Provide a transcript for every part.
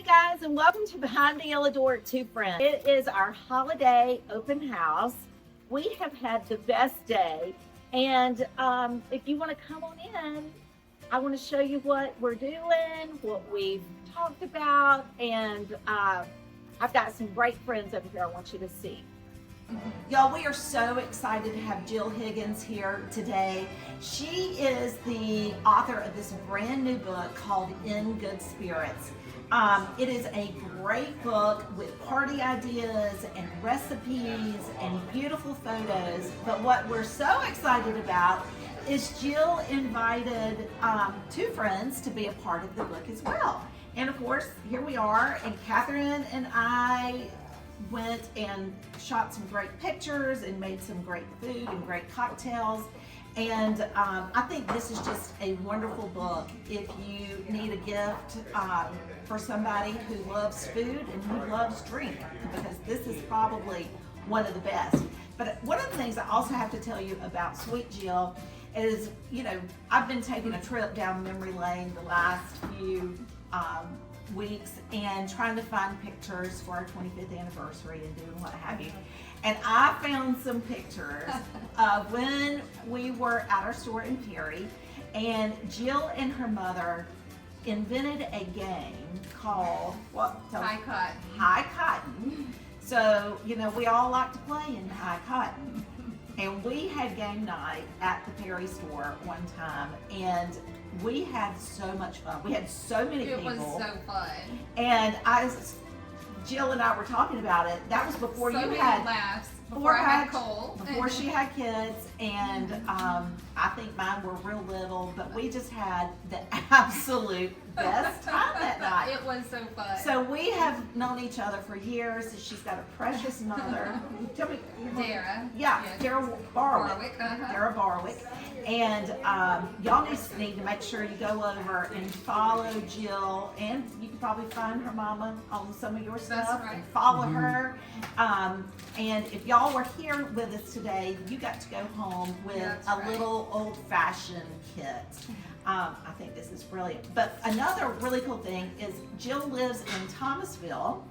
guys, and welcome to Behind the Yellow Door at Two Friends. It is our holiday open house. We have had the best day, and if you want to come on in, I want to show you what we're doing, what we've talked about, and I've got some great friends over here I want you to see. Y'all, we are so excited to have Jill Higgins here today. She is the author of this brand new book called In Good Spirits. It is a great book with party ideas and recipes and beautiful photos. But what we're so excited about is Jill invited two friends to be a part of the book as well. And of course, here we are, and Catherine and I went and shot some great pictures and made some great food and great cocktails. And I think this is just a wonderful book if you need a gift for somebody who loves food and who loves drink, because this is probably one of the best. But one of the things I also have to tell you about Sweet Jill is, you know, I've been taking a trip down memory lane the last few weeks and trying to find pictures for our 25th anniversary and doing what have you. And I found some pictures of when we were at our store in Perry, and Jill and her mother invented a game called High Cotton. High Cotton. So, you know, we all like to play in High Cotton. And we had game night at the Perry store one time, and we had so much fun. We had so many people. It was so fun. And Jill and I were talking about it. That was before so you many had laughs. Before I had Cole. Before she had kids, and I think mine were real little, but we just had the absolute best time that night. It was so fun. So we have known each other for years. She's got a precious mother. Tell me, Dara. Yeah, Dara Barwick. Uh-huh. Dara Barwick. And y'all need to make sure you go over and follow Jill, and you can probably find her mama on some of your stuff. That's right. And follow her. And if y'all were here with us today, you got to go home with little old-fashioned kit. I think this is brilliant. But another really cool thing is Jill lives in Thomasville,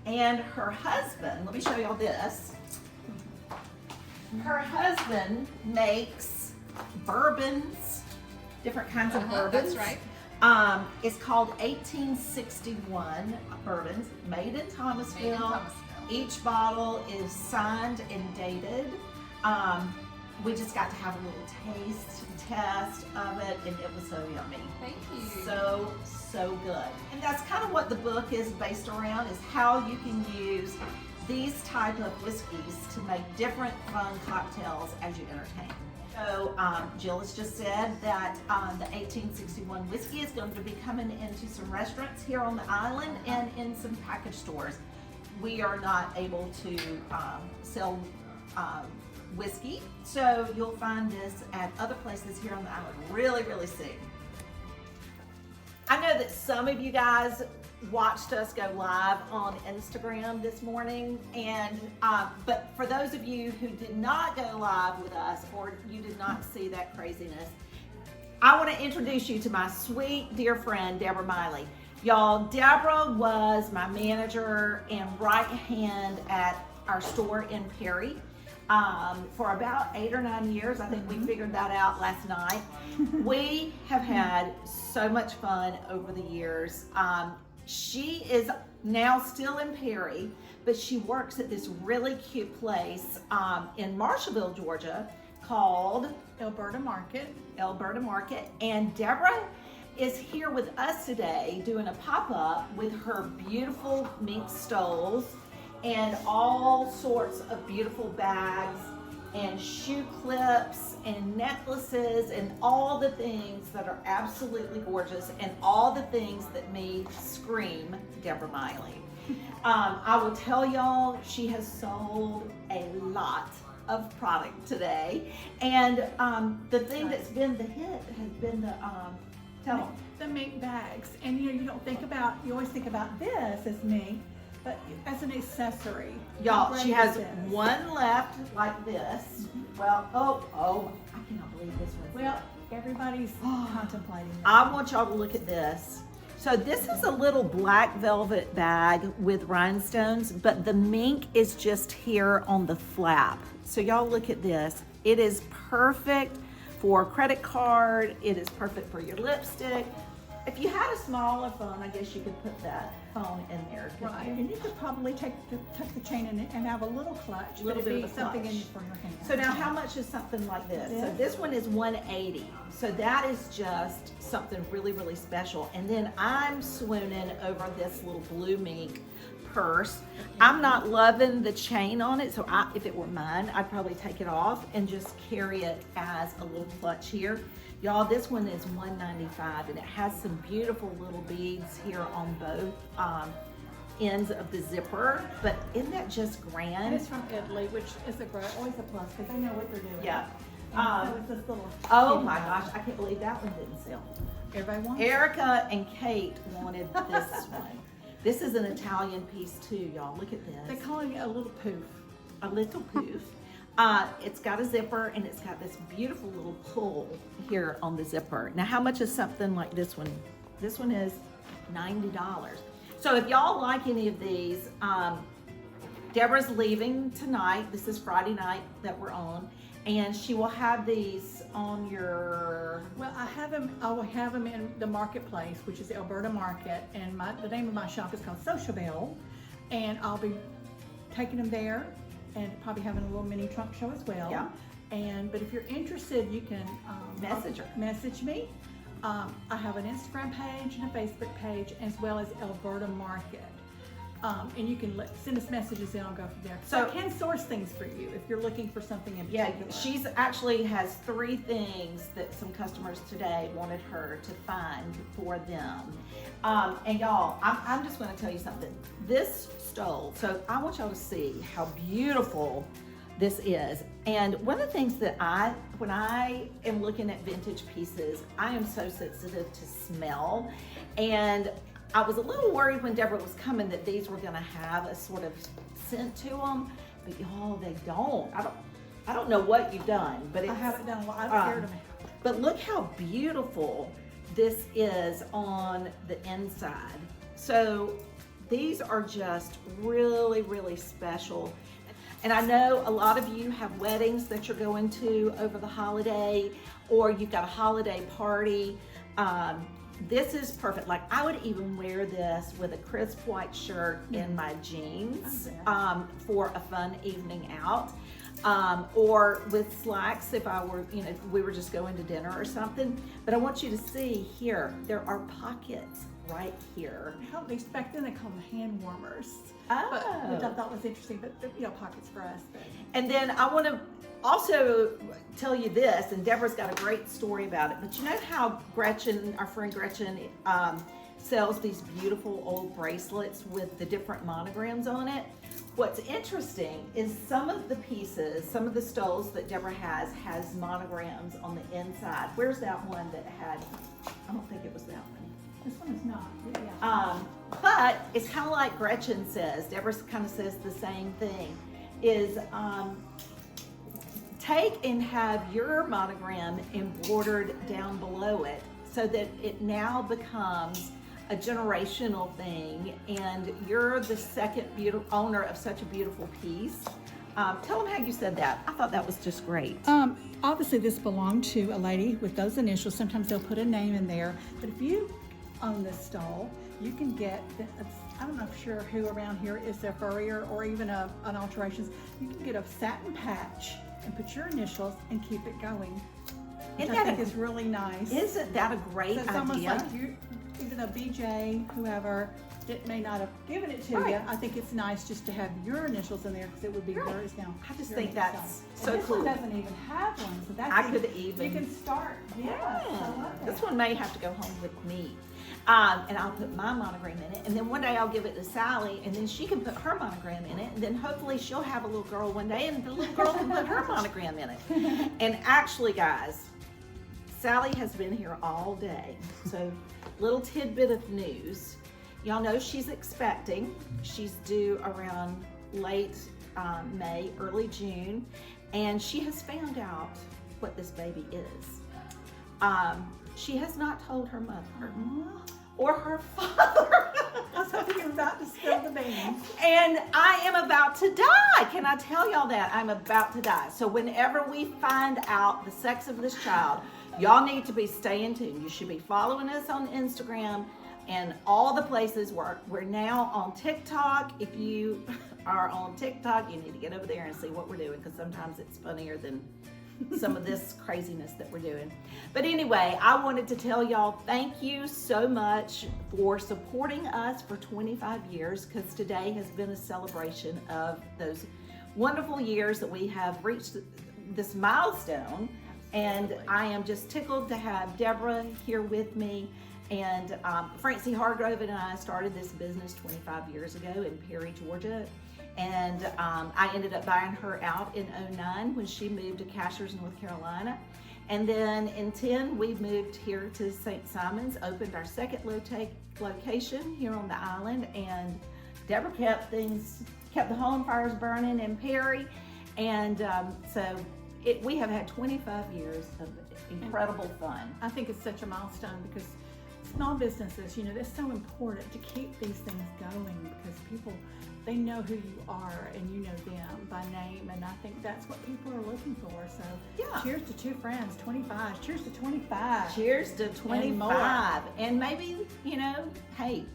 and her husband, let me show y'all this. Her husband makes bourbons, different kinds of bourbons. That's right. It's called 1861 bourbons, made in Thomasville. Each bottle is signed and dated. We just got to have a little test of it, and it was so yummy. Thank you. So good. And that's kind of what the book is based around, is how you can use these type of whiskeys to make different fun cocktails as you entertain. So Jill has just said that the 1861 whiskey is going to be coming into some restaurants here on the island and in some package stores. We are not able to sell whiskey, so you'll find this at other places here on the island really, really soon. I know that some of you guys watched us go live on Instagram this morning, and but for those of you who did not go live with us, or you did not see that craziness, I want to introduce you to my sweet dear friend Deborah Miley. Y'all, Deborah was my manager and right hand at our store in Perry for about 8 or 9 years. I think we figured that out last night. We have had so much fun over the years. She is now still in Perry, but she works at this really cute place in Marshallville, Georgia, called Alberta Market. And Deborah is here with us today doing a pop-up with her beautiful mink stoles and all sorts of beautiful bags and shoe clips and necklaces and all the things that are absolutely gorgeous and all the things that scream Deborah Miley. I will tell y'all, she has sold a lot of product today, and the thing that's been the hit has been the mink bags. And you know, you always think about this as mink, but as an accessory. Y'all, she has one left like this. Well, I cannot believe this one. Well, everybody's contemplating that. I want y'all to look at this. So this is a little black velvet bag with rhinestones, but the mink is just here on the flap. So y'all look at this. It is perfect for a credit card. It is perfect for your lipstick. If you had a smaller phone, I guess you could put that phone in there. Right, and you could probably tuck the chain in it and have a little clutch. Little but it'd bit of be a something clutch. in for your hand. So now how much is something like this? So this one is $180. So that is just something really, really special. And then I'm swooning over this little blue mink purse. I'm not loving the chain on it, so if it were mine, I'd probably take it off and just carry it as a little clutch here. Y'all, this one is $195 and it has some beautiful little beads here on both ends of the zipper, but isn't that just grand? And it's from Italy, which is always a plus because they know what they're doing. Yeah. So it's this little. Oh my gosh, I can't believe that one didn't sell. Everybody wants. Erica and Kate wanted this one. This is an Italian piece too, y'all. Look at They're this. calling it a little poof. A little poof. It's got a zipper and it's got this beautiful little pull here on the zipper. Now, how much is something like this one? This one is $90. So if y'all like any of these, Deborah's leaving tonight. This is Friday night that we're on. And she will have these on your... Well, I will have them in the marketplace, which is the Alberta Market, and the name of my shop is called Social Bell, and I'll be taking them there and probably having a little mini trunk show as well. Yeah. But if you're interested, you can Message her. Message me. I have an Instagram page and a Facebook page, as well as Alberta Market. And you can send us messages and I'll go from there. So I can source things for you if you're looking for something in Yeah, particular. she's actually has 3 things that some customers today wanted her to find for them. And y'all, I'm just going to tell you something. This stole, so I want y'all to see how beautiful this is. And one of the things that when I am looking at vintage pieces, I am so sensitive to smell. And I was a little worried when Deborah was coming that these were gonna have a sort of scent to them, but y'all, they don't. I don't know what you've done, but I haven't done a lot. I'm scared of it. But look how beautiful this is on the inside. So these are just really, really special. And I know a lot of you have weddings that you're going to over the holiday, or you've got a holiday party. This is perfect. Like, I would even wear this with a crisp white shirt and my jeans for a fun evening out, or with slacks if I were, we were just going to dinner or something. But I want you to see here, there are pockets right here. Back then they called them hand warmers. Oh. Which I thought was interesting, but pockets for us. But. And then I want to also tell you this, and Deborah's got a great story about it, but you know how Gretchen, our friend Gretchen, sells these beautiful old bracelets with the different monograms on it? What's interesting is some of the pieces, some of the stoles that Deborah has monograms on the inside. Where's that one that had, I don't think it was that one. This one is not. Yeah. But it's kind of like Gretchen says, Deborah kind of says the same thing, is take and have your monogram embroidered down below it so that it now becomes a generational thing, and you're the second owner of such a beautiful piece. Tell them how you said that. I thought that was just great. Obviously this belonged to a lady with those initials. Sometimes they'll put a name in there, but if you own this stole, you can get, I'm not sure who around here is their furrier or even an alterations. You can get a satin patch and put your initials and keep it going. Which I think is really nice. Isn't that a great So it's idea? almost like even a BJ, whoever, it may not have given it to you. I think it's nice just to have your initials in there because it would be yours now. I just your think initials. that's And so this cool. one doesn't even have one, so that's I could even. You can start. Yes, I love that. This one may have to go home with me. And I'll put my monogram in it, and then one day I'll give it to Sally, and then she can put her monogram in it, and then hopefully she'll have a little girl one day, and the little girl can put her monogram in it. And actually, guys, Sally has been here all day, so little tidbit of news. Y'all know she's expecting. She's due around late May, early June, and she has found out what this baby is. She has not told her mother. or her father. I was hoping you were about to spill the beans. And I am about to die. Can I tell y'all that? I'm about to die. So whenever we find out the sex of this child, y'all need to be staying tuned. You should be following us on Instagram and all the places. We're now on TikTok. If you are on TikTok, you need to get over there and see what we're doing, because sometimes it's funnier than some of this craziness that we're doing. But anyway, I wanted to tell y'all thank you so much for supporting us for 25 years, because today has been a celebration of those wonderful years that we have reached this milestone. And I am just tickled to have Deborah here with me. And Francie Hargrove and I started this business 25 years ago in Perry, Georgia. And I ended up buying her out in '09 when she moved to Cashers, North Carolina. And then in '10, we moved here to St. Simons, opened our second location here on the island. And Deborah kept the home fires burning in Perry. And we have had 25 years of incredible fun. I think it's such a milestone, because small businesses, they're so important to keep these things going, because people, they know who you are and you know them by name, and I think that's what people are looking for. So Yeah. cheers to two friends, 25. Cheers to 25. Cheers to 25. And maybe, hey,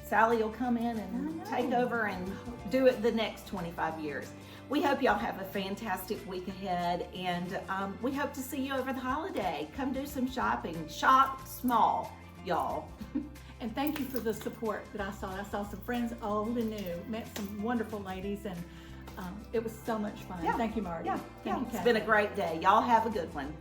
Sally will come in and take over and do it the next 25 years. We hope y'all have a fantastic week ahead, and we hope to see you over the holiday. Come do some shopping. Shop small, y'all. And thank you for the support that I saw. I saw some friends, old and new, met some wonderful ladies, and it was so much fun. Yeah. Thank you, Marty. Yeah, Thank you, it's Kathy. been a great day. Y'all have a good one.